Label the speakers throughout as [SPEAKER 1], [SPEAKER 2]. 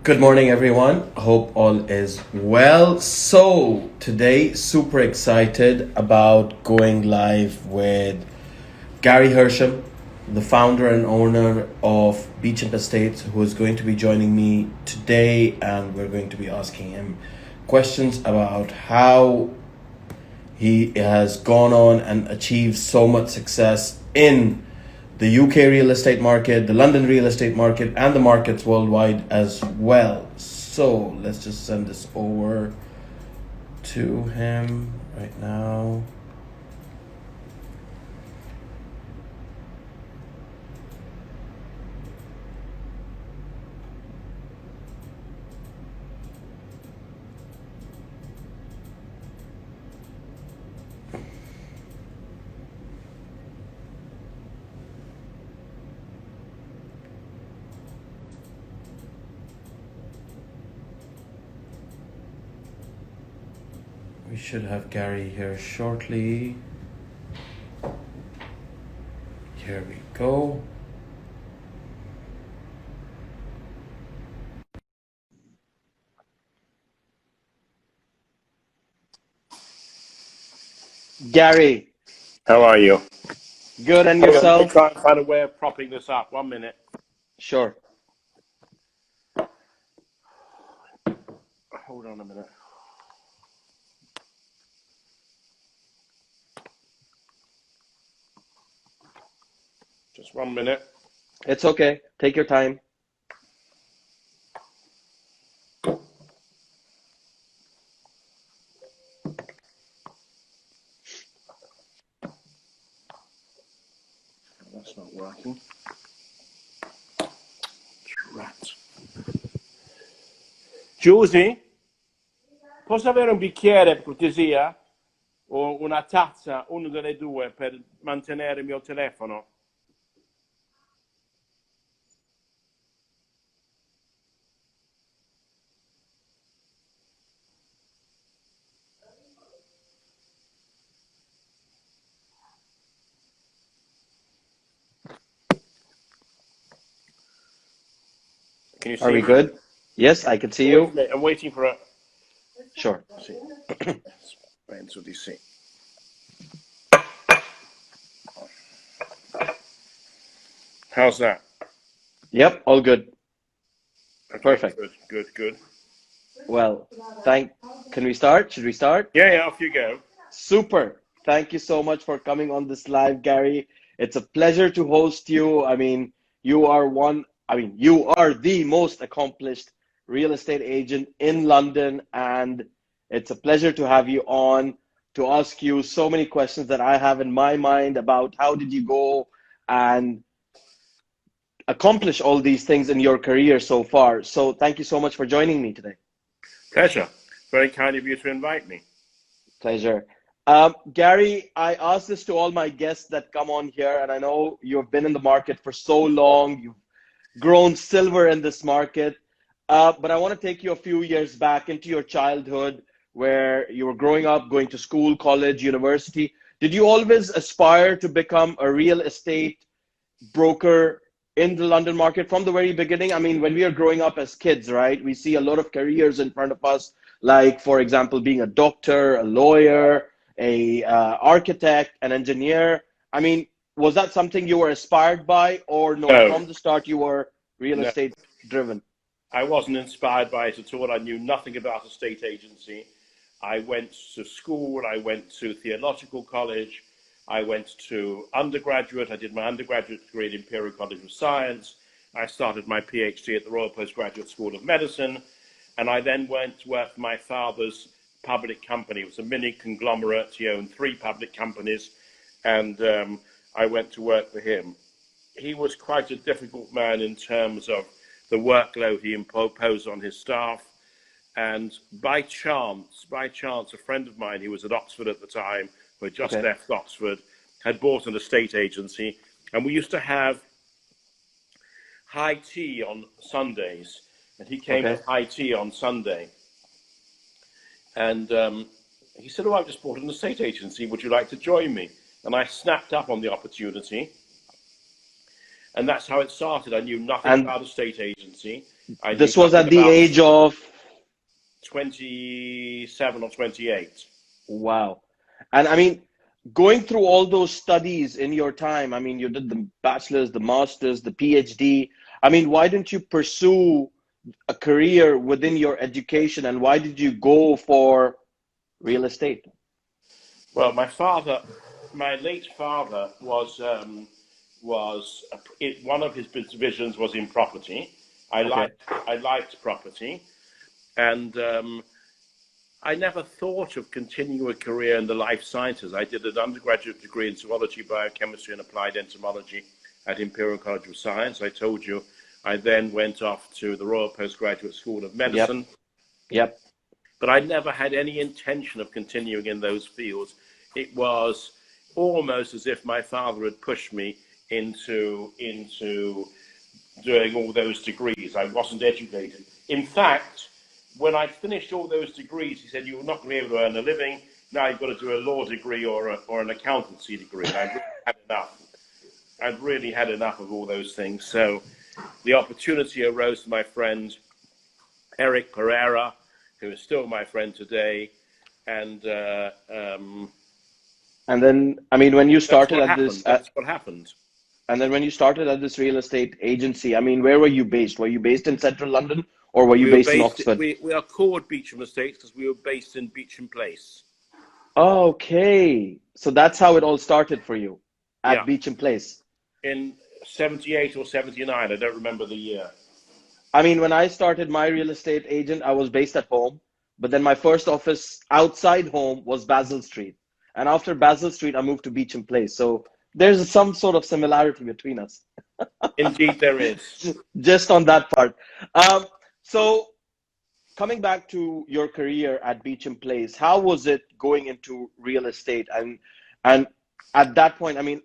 [SPEAKER 1] Good morning, everyone. Hope all is well. So, today, super excited about going live with Gary Hersham, the founder and owner of Beach and Estates, who is going to be joining me today. And we're going to be asking him questions about how he has gone on and achieved so much success in the UK real estate market, the London real estate market, and the markets worldwide as well. So let's just send this over to him right now. We should have Gary here shortly. Here we go. Gary,
[SPEAKER 2] How are you?
[SPEAKER 1] good, and
[SPEAKER 2] Hold on, let me
[SPEAKER 1] yourself?
[SPEAKER 2] try and find a way of propping this up. 1 minute.
[SPEAKER 1] Sure.
[SPEAKER 2] Hold on a minute. Just 1 minute.
[SPEAKER 1] It's okay. Take your time.
[SPEAKER 2] That's not working. Rat. Giusy, posso avere un bicchiere per cortesia? O una tazza, uno delle due, per mantenere il mio telefono? Can you
[SPEAKER 1] Are
[SPEAKER 2] see
[SPEAKER 1] we
[SPEAKER 2] me?
[SPEAKER 1] good? Yes, I can see
[SPEAKER 2] Wait a
[SPEAKER 1] you.
[SPEAKER 2] minute, I'm waiting for a...
[SPEAKER 1] Sure.
[SPEAKER 2] Sì. Penso di sì. How's that?
[SPEAKER 1] Yep, all good.
[SPEAKER 2] Okay,
[SPEAKER 1] Perfect.
[SPEAKER 2] good.
[SPEAKER 1] Well, can we start? Should we start?
[SPEAKER 2] Yeah, off you go.
[SPEAKER 1] Super. Thank you so much for coming on this live, Gary. It's a pleasure to host you. You are the most accomplished real estate agent in London, and it's a pleasure to have you on to ask you so many questions that I have in my mind about how did you go and accomplish all these things in your career so far. So thank you so much for joining me today.
[SPEAKER 2] Pleasure. Very kind of you to invite me.
[SPEAKER 1] Pleasure. Gary, I ask this to all my guests that come on here, and I know you've been in the market for so long. You've grown silver in this market. But I want to take you a few years back into your childhood where you were growing up, going to school, college, university. Did you always aspire to become a real estate broker in the London market from the very beginning? I mean, when we are growing up as kids, right, we see a lot of careers in front of us, like, for example, being a doctor, a lawyer, a architect, an engineer. I mean, was that something you were inspired by, or no?
[SPEAKER 2] No,
[SPEAKER 1] From the start, you were real
[SPEAKER 2] no.
[SPEAKER 1] estate driven.
[SPEAKER 2] I wasn't inspired by it at all. I knew nothing about a state agency. I went to school, I went to theological college, I went to undergraduate. I did my undergraduate degree at Imperial College of Science. I started my PhD at the Royal Postgraduate School of Medicine. And I then went to work for my father's public company. It was a mini conglomerate. He owned 3 public companies. And I went to work for him. He was quite a difficult man in terms of the workload he imposed on his staff. And by chance, a friend of mine who was at Oxford at the time, who had just
[SPEAKER 1] Okay.
[SPEAKER 2] left Oxford, had bought an estate agency. And we used to have high tea on Sundays. And he came
[SPEAKER 1] Okay.
[SPEAKER 2] to high tea on Sunday. And he said, "Oh, I've just bought an estate agency. Would you like to join me?" And I snapped up on the opportunity. And that's how it started. I knew nothing
[SPEAKER 1] And
[SPEAKER 2] about estate agency. I knew
[SPEAKER 1] this was
[SPEAKER 2] nothing
[SPEAKER 1] at the
[SPEAKER 2] about
[SPEAKER 1] age of,
[SPEAKER 2] 27 or 28.
[SPEAKER 1] wow. And I mean, going through all those studies in your time, I mean, you did the bachelor's, the master's, the PhD. I mean, why didn't you pursue a career within your education, and why did you go for real estate?
[SPEAKER 2] Well, my late father one of his divisions was in property.
[SPEAKER 1] Okay.
[SPEAKER 2] I liked property, and I never thought of continuing a career in the life sciences. I did an undergraduate degree in zoology, biochemistry, and applied entomology at Imperial College of Science. I told you I then went off to the Royal Postgraduate School of
[SPEAKER 1] Yep.
[SPEAKER 2] Medicine,
[SPEAKER 1] Yep.
[SPEAKER 2] but I never had any intention of continuing in those fields. It was almost as if my father had pushed me into doing all those degrees. I wasn't educated. In fact, when I finished all those degrees, he said, "You're not going to be able to earn a living. Now you've got to do a law degree or an accountancy degree." And I'd really had enough. I'd really had enough of all those things. So the opportunity arose to my friend Eric Pereira, who is still my friend today, and
[SPEAKER 1] And then, I mean, when you
[SPEAKER 2] that's
[SPEAKER 1] started
[SPEAKER 2] what
[SPEAKER 1] at
[SPEAKER 2] happened.
[SPEAKER 1] this,
[SPEAKER 2] That's what happened.
[SPEAKER 1] and then when you started at this real estate agency, I mean, where were you based? Were you based in central London, or were you
[SPEAKER 2] We were
[SPEAKER 1] based in
[SPEAKER 2] based.
[SPEAKER 1] Oxford?
[SPEAKER 2] We are called Beecham Estates because we were based in Beecham Place.
[SPEAKER 1] Okay, so that's how it all started for you at
[SPEAKER 2] Yeah,
[SPEAKER 1] Beecham Place.
[SPEAKER 2] in 78 or 79. I don't remember the year.
[SPEAKER 1] I mean, when I started my real estate agent, I was based at home, but then my first office outside home was Basil Street. And after Basil Street, I moved to Beecham Place. So there's some sort of similarity between us,
[SPEAKER 2] Indeed, there is.
[SPEAKER 1] just on that part. So coming back to your career at Beecham Place, how was it going into real estate? And at that point, I mean,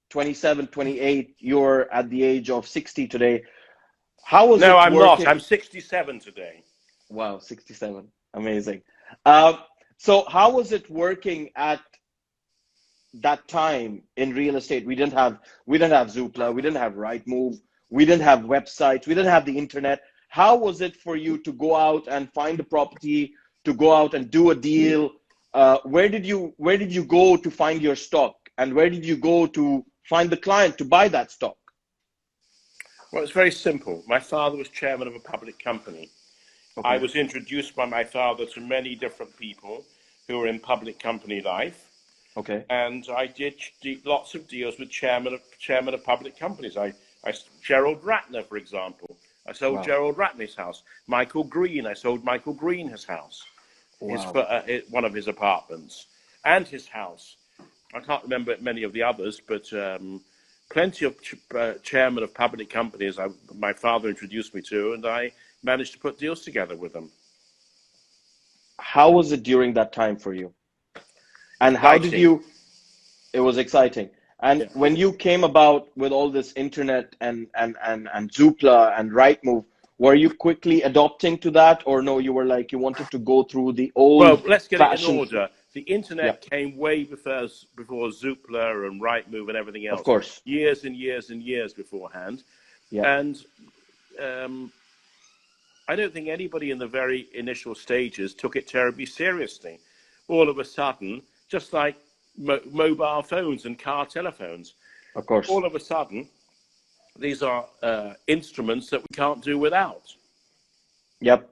[SPEAKER 1] 27, 28, you're at the age of 60 today. How was
[SPEAKER 2] No,
[SPEAKER 1] it
[SPEAKER 2] I'm not.
[SPEAKER 1] working?
[SPEAKER 2] I'm 67 today.
[SPEAKER 1] Wow, 67. Amazing. Um, so how was it working at that time in real estate? We didn't have Zoopla, we didn't have Rightmove, we didn't have websites, we didn't have the internet. How was it for you to go out and find a property, to go out and do a deal? Where did you go to find your stock, and where did you go to find the client to buy that stock?
[SPEAKER 2] Well, it's very simple. My father was chairman of a public company. I
[SPEAKER 1] Okay.
[SPEAKER 2] was introduced by my father to many different people who were in public company life,
[SPEAKER 1] Okay.
[SPEAKER 2] and I did lots of deals with chairman of public companies. Gerald Ratner, for example. I sold
[SPEAKER 1] Wow.
[SPEAKER 2] Gerald Ratner's house. Michael Green. I sold Michael Green his house,
[SPEAKER 1] Wow.
[SPEAKER 2] one of his apartments, and his house. I can't remember many of the others, but plenty of chairman of public companies my father introduced me to, and I managed to put deals together with them.
[SPEAKER 1] How was it during that time for you? And how did
[SPEAKER 2] Exciting.
[SPEAKER 1] you, it was exciting. And
[SPEAKER 2] Yeah.
[SPEAKER 1] when you came about with all this internet and Zoopla and Rightmove, were you quickly adopting to that, or no, you were like, you wanted to go through the
[SPEAKER 2] Well,
[SPEAKER 1] old
[SPEAKER 2] let's get it in
[SPEAKER 1] fashioned?
[SPEAKER 2] order. The
[SPEAKER 1] Yeah,
[SPEAKER 2] internet came way before Zoopla and Rightmove and everything
[SPEAKER 1] of
[SPEAKER 2] else,
[SPEAKER 1] course.
[SPEAKER 2] years and years and years beforehand.
[SPEAKER 1] Yeah.
[SPEAKER 2] And um, I don't think anybody in the very initial stages took it terribly seriously. All of a sudden, just like mobile phones and car telephones,
[SPEAKER 1] Of course.
[SPEAKER 2] all of a sudden, these are instruments that we can't do without.
[SPEAKER 1] Yep.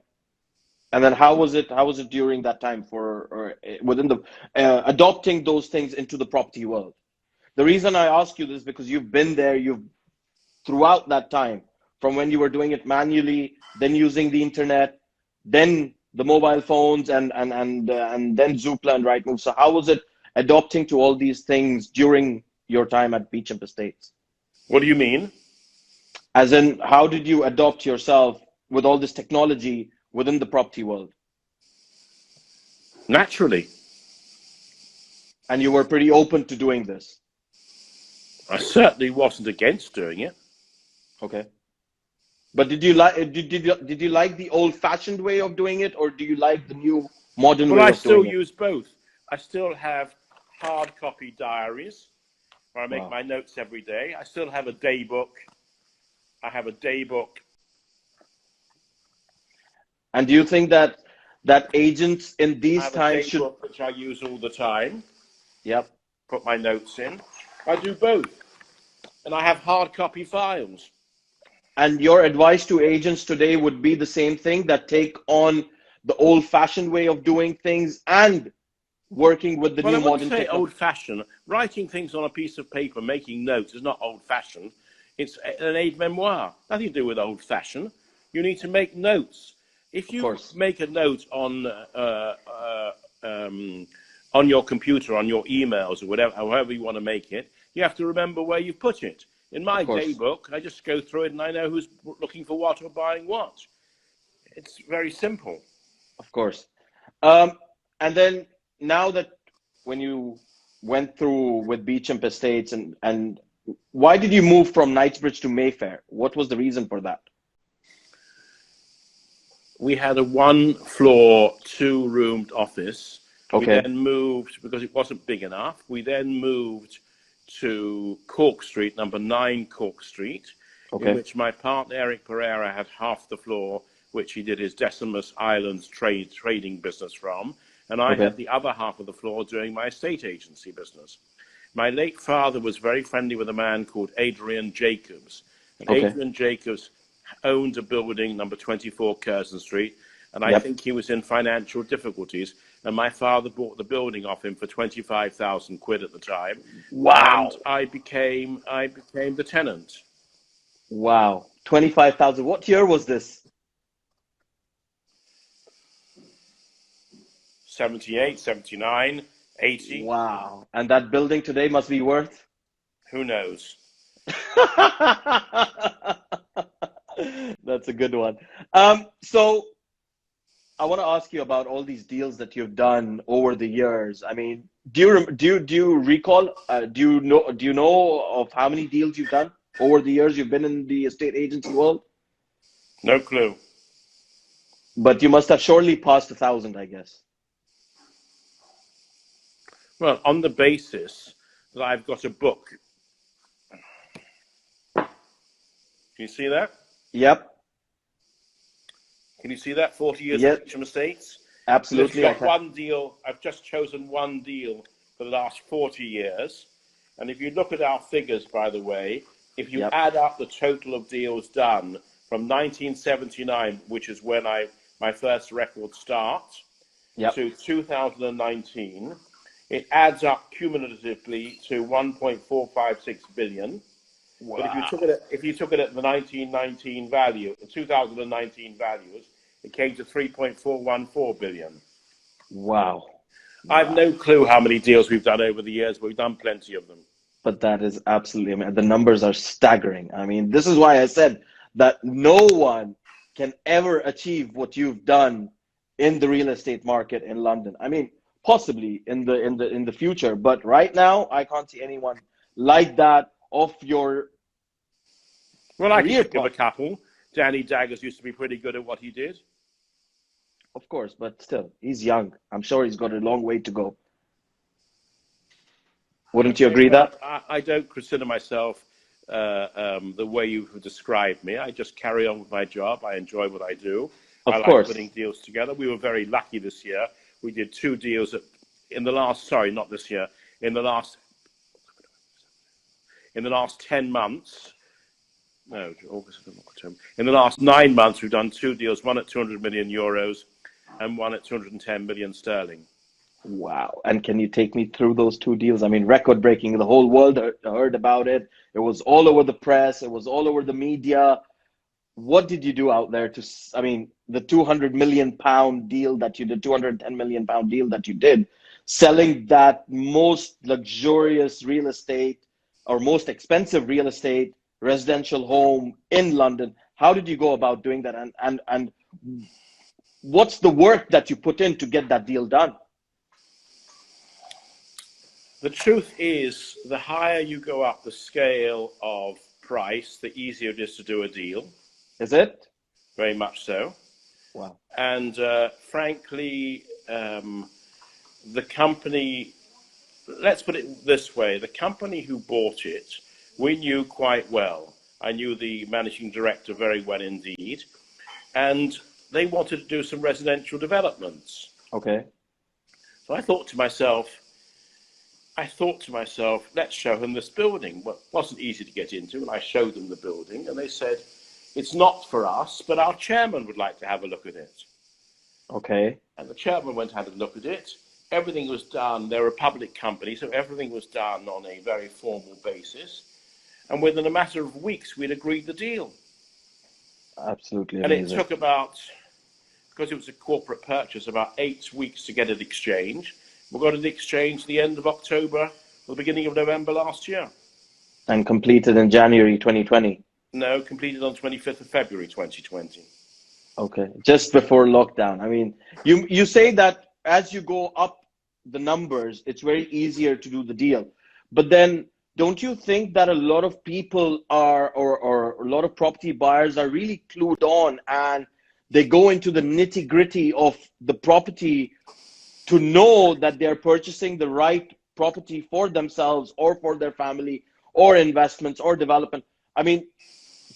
[SPEAKER 1] And then how was it during that time for, or within the adopting those things into the property world? The reason I ask you this because you've been there, you've throughout that time, from when you were doing it manually, then using the internet, then the mobile phones, and then Zoopla and Rightmove. So how was it adopting to all these things during your time at Beecham Estates?
[SPEAKER 2] What do you mean?
[SPEAKER 1] As in, how did you adopt yourself with all this technology within the property world?
[SPEAKER 2] Naturally.
[SPEAKER 1] And you were pretty open to doing this.
[SPEAKER 2] I certainly wasn't against doing it.
[SPEAKER 1] Okay. But did you like the old-fashioned way of doing it, or do you like the new modern
[SPEAKER 2] Well,
[SPEAKER 1] way
[SPEAKER 2] I
[SPEAKER 1] of
[SPEAKER 2] still
[SPEAKER 1] doing it?
[SPEAKER 2] use both. I still have hard copy diaries. where I make
[SPEAKER 1] Wow.
[SPEAKER 2] my notes every day. I still have a day book. I have a day book.
[SPEAKER 1] And do you think that agents in
[SPEAKER 2] I
[SPEAKER 1] these
[SPEAKER 2] have a
[SPEAKER 1] times
[SPEAKER 2] day
[SPEAKER 1] should?
[SPEAKER 2] book which I use all the time.
[SPEAKER 1] Yep.
[SPEAKER 2] Put my notes in. I do both, and I have hard copy files.
[SPEAKER 1] And your advice to agents today would be the same thing, that take on the old-fashioned way of doing things and working with the
[SPEAKER 2] Well, I
[SPEAKER 1] new
[SPEAKER 2] wouldn't
[SPEAKER 1] modern
[SPEAKER 2] say
[SPEAKER 1] technology.
[SPEAKER 2] old-fashioned. Writing things on a piece of paper, making notes, is not old-fashioned. It's an aide-memoire. Nothing to do with old-fashioned. You need to make notes. If
[SPEAKER 1] Of
[SPEAKER 2] you
[SPEAKER 1] course.
[SPEAKER 2] make a note on your computer, on your emails, or whatever, however you want to make it, you have to remember where you put it. In
[SPEAKER 1] Of
[SPEAKER 2] my day
[SPEAKER 1] course.
[SPEAKER 2] book, I just go through it and I know who's looking for what or buying what. It's very simple.
[SPEAKER 1] Of course. Um, and then now that when you went through with Beecham Estates, and why did you move from Knightsbridge to Mayfair? What was the reason for that?
[SPEAKER 2] We had a one-floor, two-roomed office. We
[SPEAKER 1] Okay.
[SPEAKER 2] then moved, because it wasn't big enough, we then moved to Cork Street, number 9 Cork Street, in
[SPEAKER 1] Okay.
[SPEAKER 2] which my partner Eric Pereira had half the floor, which he did his Decimus Islands trading business from, and I
[SPEAKER 1] Okay.
[SPEAKER 2] had the other half of the floor doing my estate agency business. My late father was very friendly with a man called Adrian Jacobs, and
[SPEAKER 1] Okay.
[SPEAKER 2] Adrian Jacobs owned a building, number 24 Curzon Street, and I
[SPEAKER 1] Yep.
[SPEAKER 2] think he was in financial difficulties. And my father bought the building off him for 25,000 quid at the time, and
[SPEAKER 1] Wow.
[SPEAKER 2] I became the tenant.
[SPEAKER 1] Wow. 25,000. What year was this?
[SPEAKER 2] 78, 79, 80.
[SPEAKER 1] Wow. And that building today must be worth?
[SPEAKER 2] Who knows?
[SPEAKER 1] That's a good one. So I want to ask you about all these deals that you've done over the years. I mean, do you recall? Do you know of how many deals you've done over the years you've been in the estate agency world?
[SPEAKER 2] No clue.
[SPEAKER 1] But you must have surely passed 1,000, I guess.
[SPEAKER 2] Well, on the basis that I've got a book. Can you see that?
[SPEAKER 1] Yep.
[SPEAKER 2] Can you see that? 40 years of
[SPEAKER 1] Yep.
[SPEAKER 2] Beecham Estates. And if you've
[SPEAKER 1] Absolutely, I
[SPEAKER 2] got
[SPEAKER 1] can.
[SPEAKER 2] one deal, I've just chosen one deal for the last 40 years. And if you look at our figures, by the way, if you
[SPEAKER 1] Yep.
[SPEAKER 2] add up the total of deals done from 1979, which is when my first record starts,
[SPEAKER 1] Yep.
[SPEAKER 2] to 2019, it adds up cumulatively to 1.456 billion. But
[SPEAKER 1] Wow.
[SPEAKER 2] if you took it at the 1919 value, the 2019 values, it came to 3.414 billion.
[SPEAKER 1] Wow.
[SPEAKER 2] I've
[SPEAKER 1] Wow.
[SPEAKER 2] no clue how many deals we've done over the years, but we've done plenty of them.
[SPEAKER 1] But that is absolutely, I mean, the numbers are staggering. I mean, this is why I said that no one can ever achieve what you've done in the real estate market in London. I mean, possibly in the future, but right now I can't see anyone like that of your
[SPEAKER 2] Well, I can
[SPEAKER 1] career
[SPEAKER 2] think of a
[SPEAKER 1] point.
[SPEAKER 2] couple. Danny Daggers used to be pretty good at what he did.
[SPEAKER 1] Of course, but still, he's young. I'm sure he's got a long way to go. Wouldn't you
[SPEAKER 2] Okay,
[SPEAKER 1] agree
[SPEAKER 2] well,
[SPEAKER 1] that?
[SPEAKER 2] I don't consider myself the way you've described me. I just carry on with my job. I enjoy what I do. I
[SPEAKER 1] Of
[SPEAKER 2] like
[SPEAKER 1] course.
[SPEAKER 2] putting deals together. We were very lucky this year. We did 2 deals in the last, sorry, not this year, in the last 10 months. No, August, October. In the last 9 months, we've done 2 deals, one at 200 million euros and one at 210 million sterling.
[SPEAKER 1] Wow. And can you take me through those 2 deals? I mean, record breaking. The whole world heard about it. It was all over the press. It was all over the media. What did you do out there I mean, the 200 million pound deal that you did, 210 million pound deal that you did, selling that most luxurious real estate or most expensive real estate residential home in London. How did you go about doing that? And what's the work that you put in to get that deal done?
[SPEAKER 2] The truth is, the higher you go up the scale of price, the easier it is to do a deal.
[SPEAKER 1] Is it?
[SPEAKER 2] Very much so.
[SPEAKER 1] Wow.
[SPEAKER 2] And frankly, the company let's put it this way. The company who bought it, we knew quite well. I knew the managing director very well indeed. And they wanted to do some residential developments.
[SPEAKER 1] Okay.
[SPEAKER 2] So I thought to myself, let's show them this building. Well, it wasn't easy to get into, and I showed them the building, and they said, it's not for us, but our chairman would like to have a look at it.
[SPEAKER 1] Okay.
[SPEAKER 2] And the chairman went and had a look at it. Everything was done. They're a public company, so everything was done on a very formal basis. And within a matter of weeks, we'd agreed the deal.
[SPEAKER 1] Absolutely
[SPEAKER 2] amazing. And it took about, because it was a corporate purchase, about 8 weeks to get it exchanged. We got it exchanged the end of October, or the beginning of November last year.
[SPEAKER 1] And completed in January 2020?
[SPEAKER 2] No, completed on 25th of February 2020.
[SPEAKER 1] Okay, just before lockdown. I mean, you say that as you go up the numbers, it's very easier to do the deal. But then don't you think that a lot of people are, or a lot of property buyers are really clued on, and they go into the nitty gritty of the property to know that they're purchasing the right property for themselves or for their family or investments or development? I mean,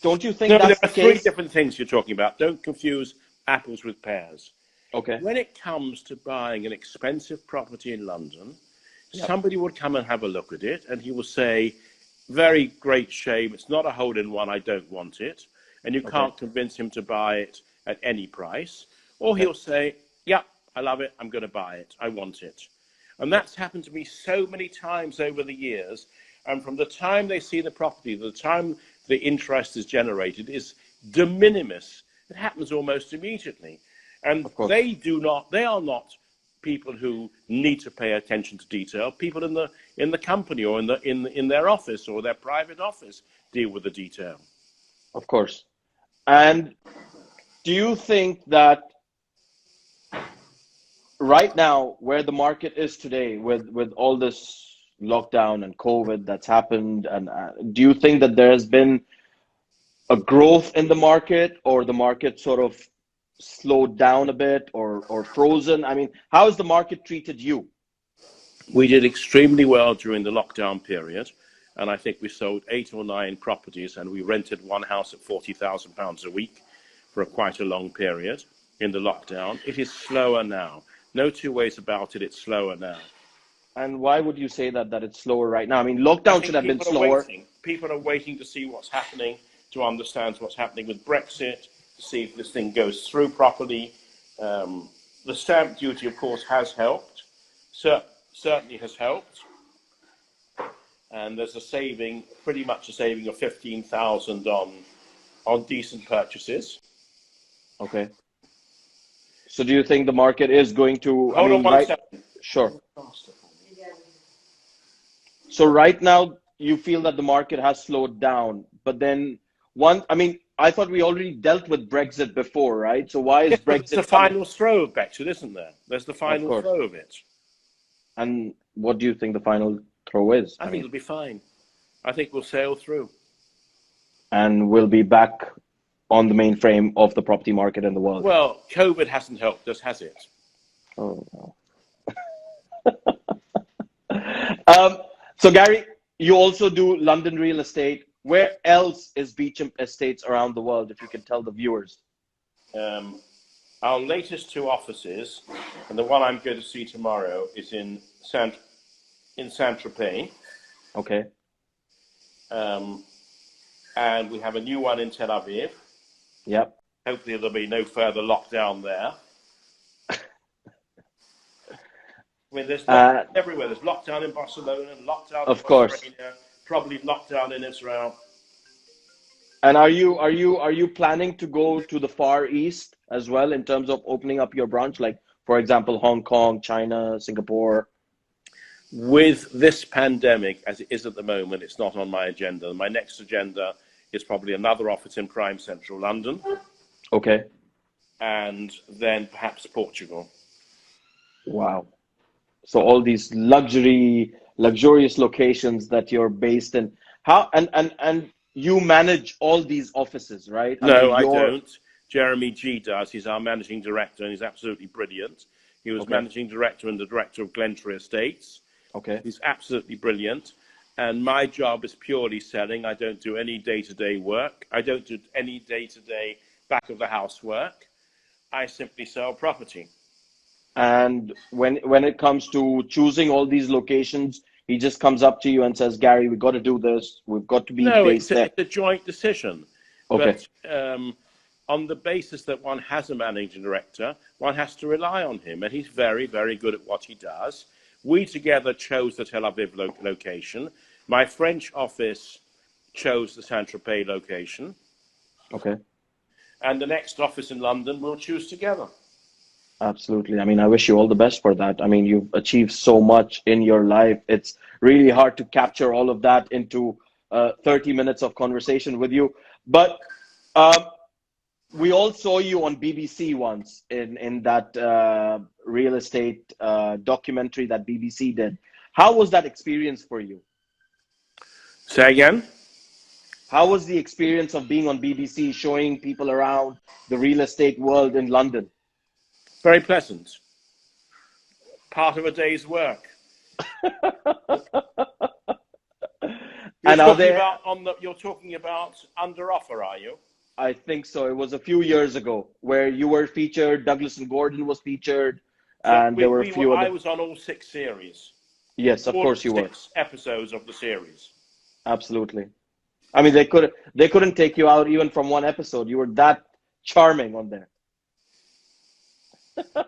[SPEAKER 1] don't you think that's the case?
[SPEAKER 2] There are 3 different things you're talking about. Don't confuse apples with pears.
[SPEAKER 1] Okay.
[SPEAKER 2] When it comes to buying an expensive property in London, somebody would come and have a look at it, and he will say, very great shame, it's not a hole-in-one, I don't want it. And you can't convince him to buy it at any price. Or he'll say, yeah, I love it, I'm going to buy it, I want it. And that's happened to me so many times over the years. And from the time they see the property, the time the interest is generated is de minimis. It happens almost immediately. And they are not people who need to pay attention to detail. People in the company or in their office or their private office deal with the detail.
[SPEAKER 1] Of course. And do you think that right now, where the market is today, with all this lockdown and COVID that's happened, and do you think that there has been a growth in the market, or the market sort of slowed down a bit, or frozen? I mean, how has the market treated you?
[SPEAKER 2] We did extremely well during the lockdown period, and I think we sold 8 or 9 properties, and we rented one house at £40,000 a week for quite a long period in the lockdown. It is slower now. No 2 ways about it, it's slower now.
[SPEAKER 1] And why would you say that it's slower right now? I mean, lockdown should have been slower.
[SPEAKER 2] People are waiting to see what's happening, to understand what's happening with Brexit, to see if this thing goes through properly. The stamp duty, of course, has helped. Certainly has helped. And there's a saving, pretty much a saving of 15,000 on decent purchases.
[SPEAKER 1] Okay. So do you think the market is going to...
[SPEAKER 2] Hold on one second.
[SPEAKER 1] Sure. So right now, you feel that the market has slowed down, but then I thought we already dealt with Brexit before, right? So why is Brexit...
[SPEAKER 2] It's the final throw of Brexit, isn't there? There's the final throw of it.
[SPEAKER 1] And what do you think the final throw is?
[SPEAKER 2] I think it'll be fine. I think we'll sail through. And
[SPEAKER 1] we'll be back on the mainframe of the property market in the world.
[SPEAKER 2] Well, COVID hasn't helped us, has it?
[SPEAKER 1] Oh, no. So Gary, you also do London real estate. Where else is Beecham Estates around the world, if you can tell the viewers?
[SPEAKER 2] Our latest 2 offices, and the one I'm going to see tomorrow, is in Saint-Tropez.
[SPEAKER 1] Okay.
[SPEAKER 2] And we have a new one in Tel Aviv.
[SPEAKER 1] Yep.
[SPEAKER 2] Hopefully there'll be no further lockdown there. I mean, there's lockdown everywhere. There's lockdown in Barcelona, lockdown in Australia, probably lockdown in Israel.
[SPEAKER 1] And are you planning to go to the Far East as well in terms of opening up your branch, like for example Hong Kong, China, Singapore?
[SPEAKER 2] With this pandemic as it is at the moment, it's not on my agenda. My next agenda is probably another office in prime central London.
[SPEAKER 1] Okay.
[SPEAKER 2] And then perhaps Portugal.
[SPEAKER 1] Wow. So all these luxurious locations that you're based in. How and you manage all these offices, right?
[SPEAKER 2] No, I don't. Jeremy G does. He's our managing director, and he's absolutely brilliant. He was managing director and the director of Glentree Estates.
[SPEAKER 1] Okay.
[SPEAKER 2] He's absolutely brilliant. And my job is purely selling. I don't do any day-to-day work. I don't do any day-to-day back of the house work. I simply sell property.
[SPEAKER 1] And when it comes to choosing all these locations, he just comes up to you and says, Gary, we've got to do this. We've got to be
[SPEAKER 2] No,
[SPEAKER 1] based there.
[SPEAKER 2] it's a joint decision.
[SPEAKER 1] Okay.
[SPEAKER 2] But on the basis that one has a managing director, one has to rely on him. And he's very, very good at what he does. We together chose the Tel Aviv location. My French office chose the Saint-Tropez location.
[SPEAKER 1] Okay.
[SPEAKER 2] And the next office in London we'll choose together.
[SPEAKER 1] Absolutely. I mean, I wish you all the best for that. I mean, you've achieved so much in your life. It's really hard to capture all of that into 30 minutes of conversation with you. But we all saw you on BBC once in that real estate documentary that BBC did. How was that experience for you?
[SPEAKER 2] Say again?
[SPEAKER 1] How was the experience of being on BBC, showing people around the real estate world in London?
[SPEAKER 2] Very pleasant. Part of a day's work. You're talking about Under Offer, are you?
[SPEAKER 1] I think so. It was a few years ago where you were featured. Douglas and Gordon was featured, and there were a few other.
[SPEAKER 2] I was on all 6 series.
[SPEAKER 1] Yes, of course you were.
[SPEAKER 2] 6 episodes of the series.
[SPEAKER 1] Absolutely. I mean, they couldn't take you out even from one episode. You were that charming on there.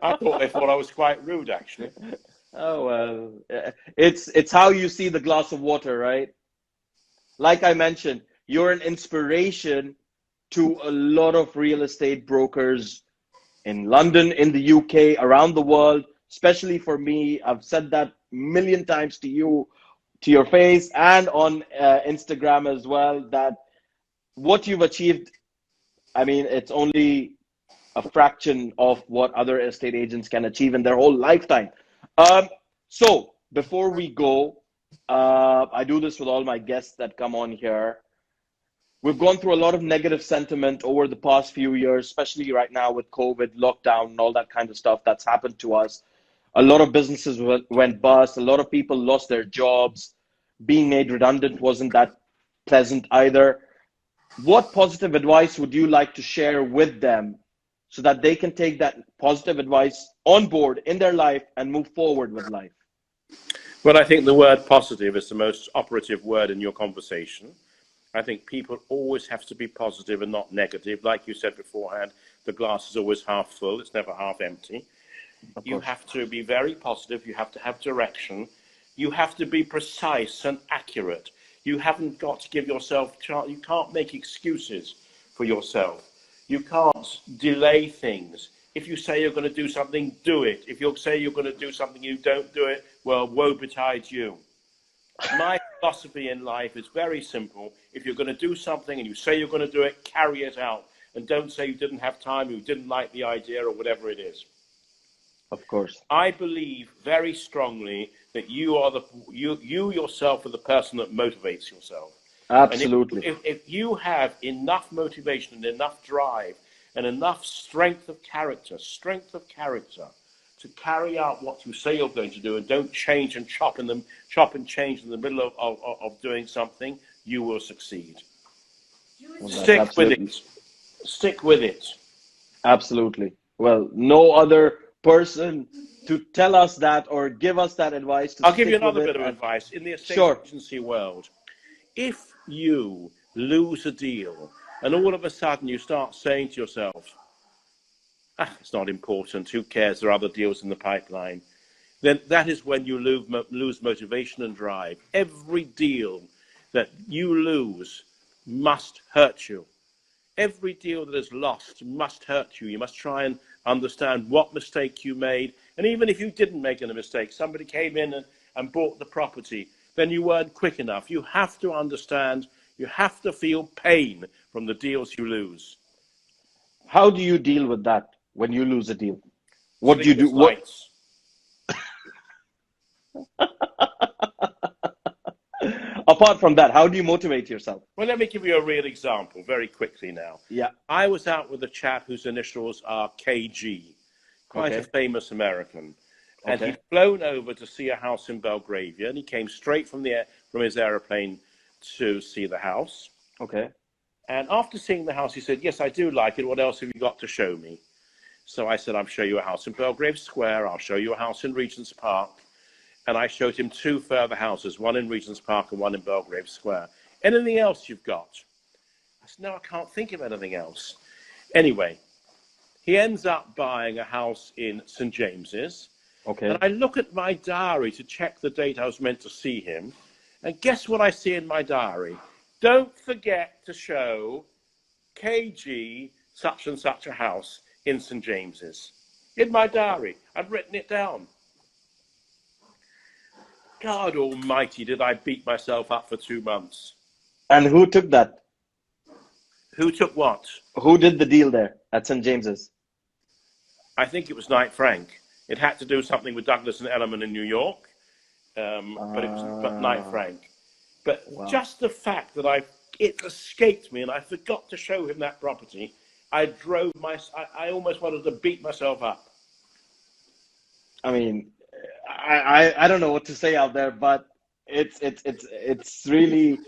[SPEAKER 2] I thought they thought I was quite rude, actually.
[SPEAKER 1] Oh well, it's how you see the glass of water, right? Like I mentioned, you're an inspiration to a lot of real estate brokers in London, in the UK, around the world, especially for me. I've said that a million times to you, to your face, and on Instagram as well, that what you've achieved, I mean, it's only a fraction of what other estate agents can achieve in their whole lifetime. So before we go, I do this with all my guests that come on here. We've gone through a lot of negative sentiment over the past few years, especially right now with COVID, lockdown, and all that kind of stuff that's happened to us. A lot of businesses went bust. A lot of people lost their jobs. Being made redundant wasn't that pleasant either. What positive advice would you like to share with them so that they can take that positive advice on board in their life and move forward with life?
[SPEAKER 2] Well, I think the word positive is the most operative word in your conversation. I think people always have to be positive and not negative. Like you said beforehand, the glass is always half full. It's never half empty. You have to be very positive. You have to have direction. You have to be precise and accurate. You haven't got to give yourself, you can't make excuses for yourself. You can't delay things. If you say you're going to do something, do it. If you say you're going to do something, you don't do it, well, woe betide you. My philosophy in life is very simple. If you're going to do something and you say you're going to do it, carry it out. And don't say you didn't have time, you didn't like the idea, or whatever it is.
[SPEAKER 1] Of course.
[SPEAKER 2] I believe very strongly that you yourself are the person that motivates yourself.
[SPEAKER 1] Absolutely.
[SPEAKER 2] And if you have enough motivation and enough drive and enough strength of character to carry out what you say you're going to do, and don't change and chop and change in the middle of doing something, you will succeed.
[SPEAKER 1] Well,
[SPEAKER 2] Stick with it. Stick with it.
[SPEAKER 1] Absolutely. Well, no other person to tell us that or give us that advice.
[SPEAKER 2] I'll give you another bit of advice. In the estate agency world, if you lose a deal and all of a sudden you start saying to yourself, it's not important, who cares, there are other deals in the pipeline, then that is when you lose motivation and drive. Every deal that you lose must hurt you. Every deal that is lost must hurt you. You must try and understand what mistake you made. And even if you didn't make any mistake, somebody came in and bought the property, then you weren't quick enough. You have to understand, you have to feel pain from the deals you lose.
[SPEAKER 1] How do you deal with that when you lose a deal? What do you do?
[SPEAKER 2] Lights.
[SPEAKER 1] Apart from that, how do you motivate yourself?
[SPEAKER 2] Well, let me give you a real example very quickly now.
[SPEAKER 1] Yeah.
[SPEAKER 2] I was out with a chap whose initials are KG, quite a famous American. And
[SPEAKER 1] Okay.
[SPEAKER 2] he'd flown over to see a house in Belgravia, and he came straight from his aeroplane to see the house.
[SPEAKER 1] Okay.
[SPEAKER 2] And after seeing the house, he said, "Yes, I do like it. What else have you got to show me?" So I said, "I'll show you a house in Belgrave Square. I'll show you a house in Regent's Park." And I showed him two further houses, one in Regent's Park and one in Belgrave Square. "Anything else you've got?" I said, "No, I can't think of anything else." Anyway, he ends up buying a house in St. James's.
[SPEAKER 1] Okay.
[SPEAKER 2] And I look at my diary to check the date I was meant to see him. And guess what I see in my diary? "Don't forget to show KG such and such a house in St. James's." In my diary. I'd written it down. God almighty, did I beat myself up for 2 months.
[SPEAKER 1] And who took that?
[SPEAKER 2] Who took what?
[SPEAKER 1] Who did the deal there at St. James's?
[SPEAKER 2] I think it was Knight Frank. It had to do something with Douglas and Elliman in New York, but it was Knight Frank. But
[SPEAKER 1] Wow.
[SPEAKER 2] just the fact that it escaped me and I forgot to show him that property, I almost wanted to beat myself up.
[SPEAKER 1] I mean, I don't know what to say out there, but it's really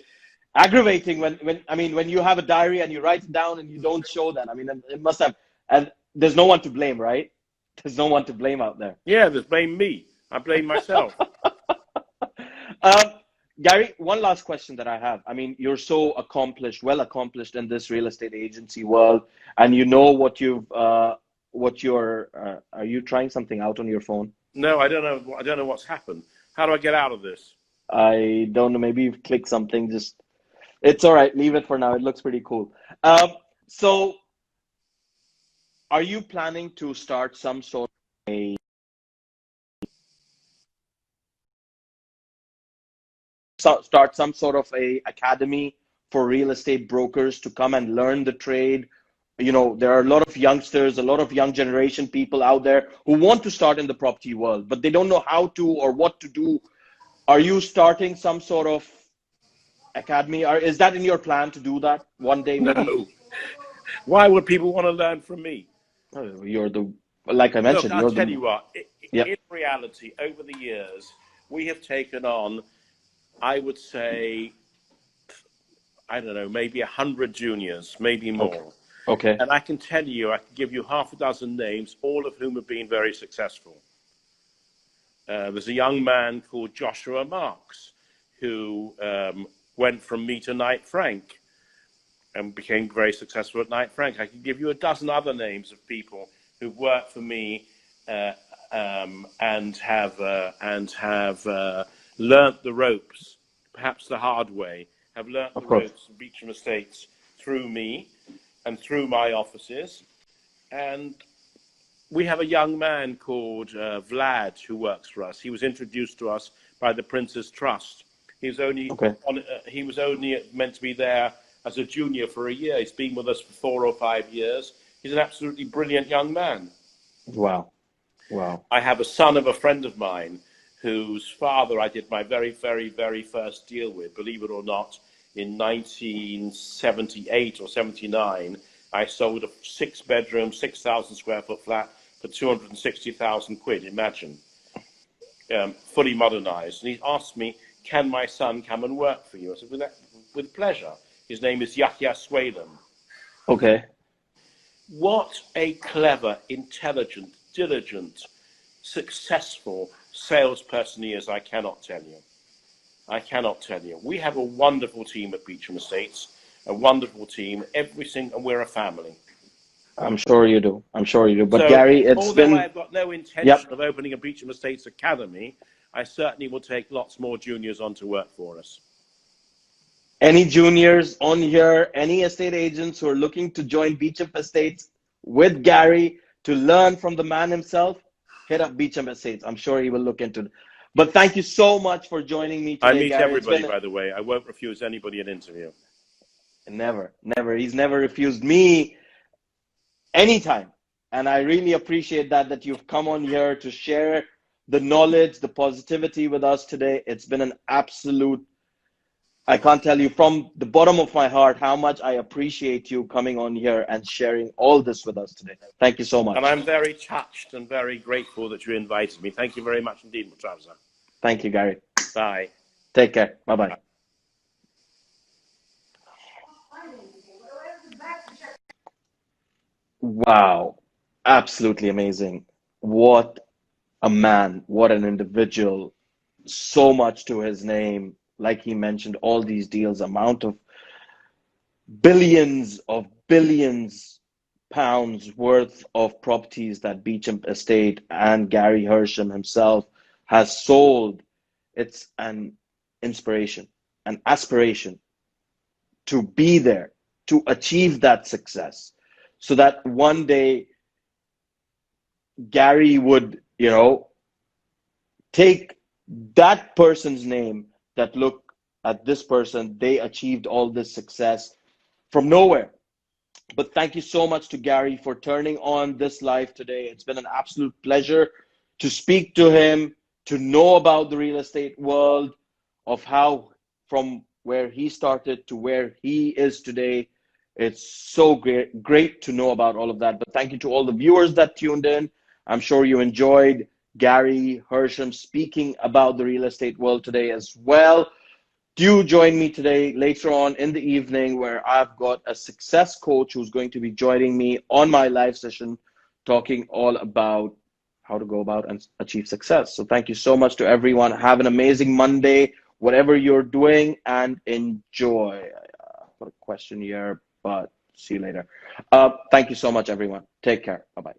[SPEAKER 1] aggravating when you have a diary and you write it down and you don't show that. I mean, it must have, and there's no one to blame, right? There's no one to blame out there.
[SPEAKER 2] Yeah, there's blame me. I blame myself.
[SPEAKER 1] Gary, one last question that I have. I mean, you're so accomplished, well accomplished in this real estate agency world, and you know are you trying something out on your phone?
[SPEAKER 2] No, I don't know. I don't know what's happened. How do I get out of this?
[SPEAKER 1] I don't know. Maybe you've clicked something. It's all right. Leave it for now. It looks pretty cool. So are you planning to start some sort of a academy for real estate brokers to come and learn the trade? You know, there are a lot of youngsters, a lot of young generation people out there who want to start in the property world, but they don't know how to or what to do. Are you starting some sort of academy? Or is that in your plan to do that one day? Maybe?
[SPEAKER 2] No. Why would people want to learn from me?
[SPEAKER 1] Like I mentioned,
[SPEAKER 2] Look, I'll tell you what.
[SPEAKER 1] Yep.
[SPEAKER 2] In reality, over the years, we have taken on, I would say, I don't know, maybe 100 juniors, maybe more.
[SPEAKER 1] Okay.
[SPEAKER 2] And I can tell you, I can give you half a dozen names, all of whom have been very successful. There's a young man called Joshua Marks who went from me to Knight Frank and became very successful at Knight Frank. I can give you a dozen other names of people who've worked for me and have learnt the ropes, perhaps the hard way, have learnt the ropes of Beecham Estates through me and through my offices. And we have a young man called Vlad who works for us. He was introduced to us by the Prince's Trust. He was only meant to be there as a junior for a year. He's been with us for 4 or 5 years. He's an absolutely brilliant young man.
[SPEAKER 1] Wow. Wow.
[SPEAKER 2] I have a son of a friend of mine whose father I did my very, very, very first deal with, believe it or not, in 1978 or 79. I sold a 6-bedroom, 6,000 square foot flat for 260,000 quid, imagine, fully modernized. And he asked me, "Can my son come and work for you?" I said, with pleasure. His name is Yahya Swalem.
[SPEAKER 1] Okay.
[SPEAKER 2] What a clever, intelligent, diligent, successful salesperson he is, I cannot tell you. I cannot tell you. We have a wonderful team at Beecham Estates, a wonderful team, and we're a family.
[SPEAKER 1] I'm sure you do. I'm sure you do. But
[SPEAKER 2] so,
[SPEAKER 1] Gary,
[SPEAKER 2] although I've got no intention of opening a Beecham Estates Academy, I certainly will take lots more juniors on to work for us.
[SPEAKER 1] Any juniors on here, any estate agents who are looking to join Beecham Estates with Gary to learn from the man himself, hit up Beecham Estates. I'm sure he will look into it. But thank you so much for joining me today,
[SPEAKER 2] I meet
[SPEAKER 1] Gary.
[SPEAKER 2] everybody, by the way. I won't refuse anybody an interview.
[SPEAKER 1] Never, never. He's never refused me anytime. And I really appreciate that you've come on here to share the knowledge, the positivity with us today. It's been an absolute, I can't tell you from the bottom of my heart how much I appreciate you coming on here and sharing all this with us today. Thank you so
[SPEAKER 2] And
[SPEAKER 1] much.
[SPEAKER 2] I'm very touched and very grateful that you invited me. Thank you very much indeed, Murtaza.
[SPEAKER 1] Thank you, Gary.
[SPEAKER 2] Bye.
[SPEAKER 1] Take care. Bye-bye. Wow. Absolutely amazing. What a man. What an individual. So much to his name. Like he mentioned, all these deals, amount of billions pounds worth of properties that Beecham Estate and Gary Hersham himself has sold. It's an inspiration, an aspiration to be there, to achieve that success, so that one day Gary would, take that person's name, that look at this person, they achieved all this success from nowhere. But thank you so much to Gary for turning on this live today. It's been an absolute pleasure to speak to him, to know about the real estate world, of how from where he started to where he is today. It's so great to know about all of that. But thank you to all the viewers that tuned in. I'm sure you enjoyed Gary Hersham speaking about the real estate world today as well. Do join me today later on in the evening, where I've got a success coach who's going to be joining me on my live session, talking all about how to go about and achieve success. So thank you so much to everyone. Have an amazing Monday, whatever you're doing, and enjoy. Got a question here, but see you later. Thank you so much, everyone. Take care. Bye-bye.